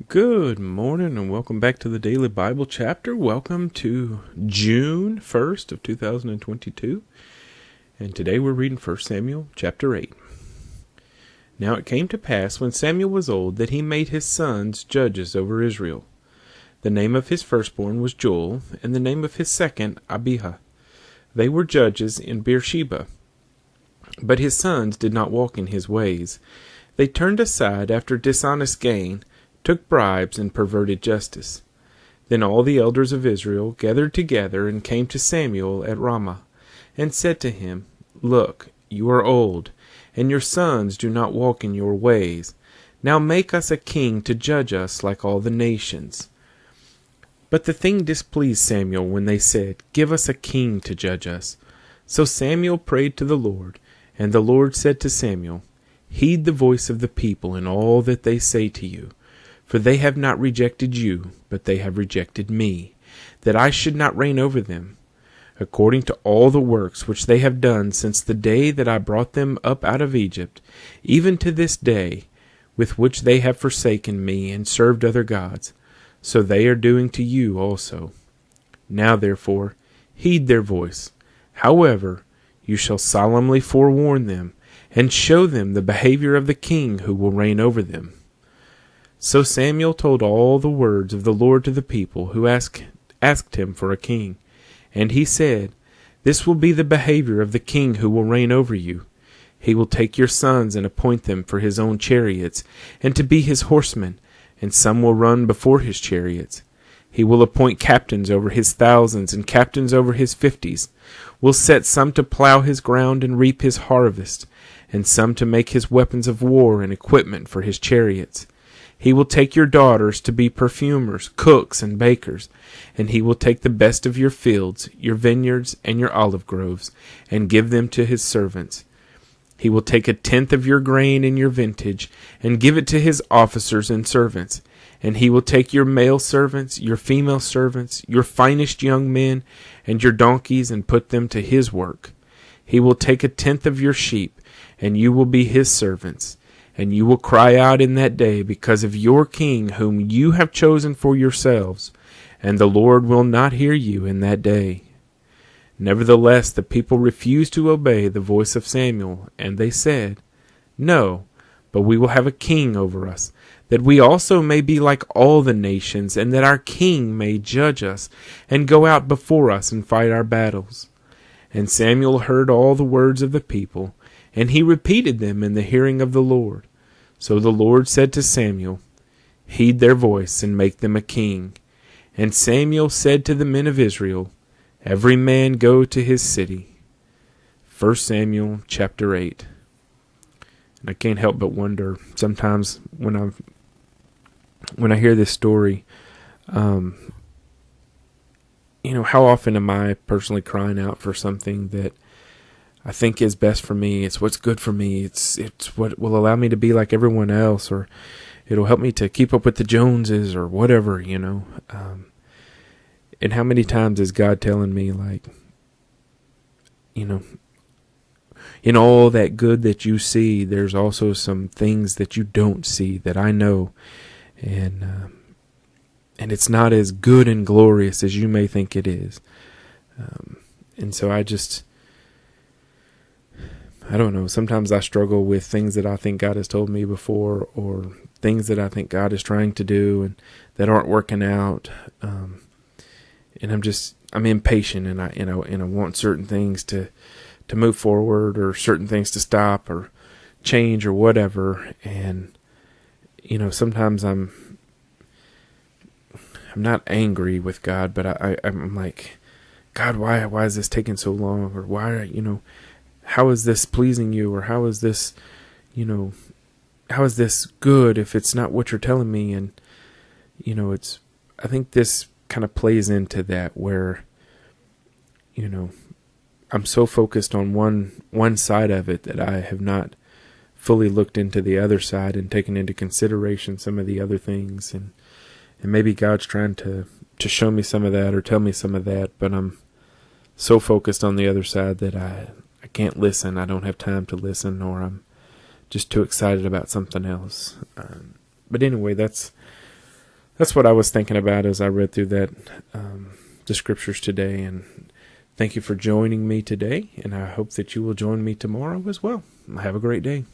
Good morning and welcome back to the Daily Bible Chapter. Welcome to June 1st of 2022. And today we're reading 1 Samuel chapter 8. Now it came to pass when Samuel was old that he made his sons judges over Israel. The name of his firstborn was Joel, and the name of his second Abijah. They were judges in Beersheba. But his sons did not walk in his ways. They turned aside after dishonest gain, took bribes, and perverted justice. Then all the elders of Israel gathered together and came to Samuel at Ramah, and said to him, Look, you are old, and your sons do not walk in your ways. Now make us a king to judge us like all the nations. But the thing displeased Samuel when they said, Give us a king to judge us. So Samuel prayed to the Lord, and the Lord said to Samuel, Heed the voice of the people in all that they say to you. For they have not rejected you, but they have rejected me, that I should not reign over them. According to all the works which they have done since the day that I brought them up out of Egypt, even to this day, with which they have forsaken me and served other gods, so they are doing to you also. Now therefore, heed their voice. However, you shall solemnly forewarn them, and show them the behavior of the king who will reign over them. So Samuel told all the words of the Lord to the people who asked him for a king. And he said, This will be the behavior of the king who will reign over you. He will take your sons and appoint them for his own chariots, and to be his horsemen, and some will run before his chariots. He will appoint captains over his thousands and captains over his 50s, will set some to plow his ground and reap his harvest, and some to make his weapons of war and equipment for his chariots. He will take your daughters to be perfumers, cooks, and bakers, and he will take the best of your fields, your vineyards, and your olive groves, and give them to his servants. He will take 1/10 of your grain in your vintage, and give it to his officers and servants. And he will take your male servants, your female servants, your finest young men, and your donkeys, and put them to his work. He will take 1/10 of your sheep, and you will be his servants. And you will cry out in that day because of your king whom you have chosen for yourselves, and the Lord will not hear you in that day. Nevertheless, the people refused to obey the voice of Samuel, and they said, No, but we will have a king over us, that we also may be like all the nations, and that our king may judge us, and go out before us and fight our battles. And Samuel heard all the words of the people, and he repeated them in the hearing of the Lord. So the Lord said to Samuel, Heed their voice, and make them a king. And Samuel said to the men of Israel, Every man go to his city. 1 Samuel chapter 8. And I can't help but wonder sometimes when I hear this story, how often am I personally crying out for something that I think is best for me? It's what's good for me. It's what will allow me to be like everyone else, or it'll help me to keep up with the Joneses or whatever, And how many times is God telling me, like, in all that good that you see, there's also some things that you don't see that I know, and it's not as good and glorious as you may think it is. And so I don't know, sometimes I struggle with things that I think God has told me before, or things that I think God is trying to do and that aren't working out. And I'm impatient, and I want certain things to move forward, or certain things to stop or change or whatever. And, sometimes I'm not angry with God, but I'm like, God, why is this taking so long? Or why, how is this pleasing you? Or how is this, how is this good if it's not what you're telling me? And, I think this kind of plays into that, where, I'm so focused on one side of it that I have not fully looked into the other side and taken into consideration some of the other things. And maybe God's trying to show me some of that or tell me some of that, but I'm so focused on the other side that I can't listen. I don't have time to listen, or I'm just too excited about something else. But anyway, that's that's what I was thinking about as I read through that, the scriptures today. And thank you for joining me today, and I hope that you will join me tomorrow as well. Have a great day.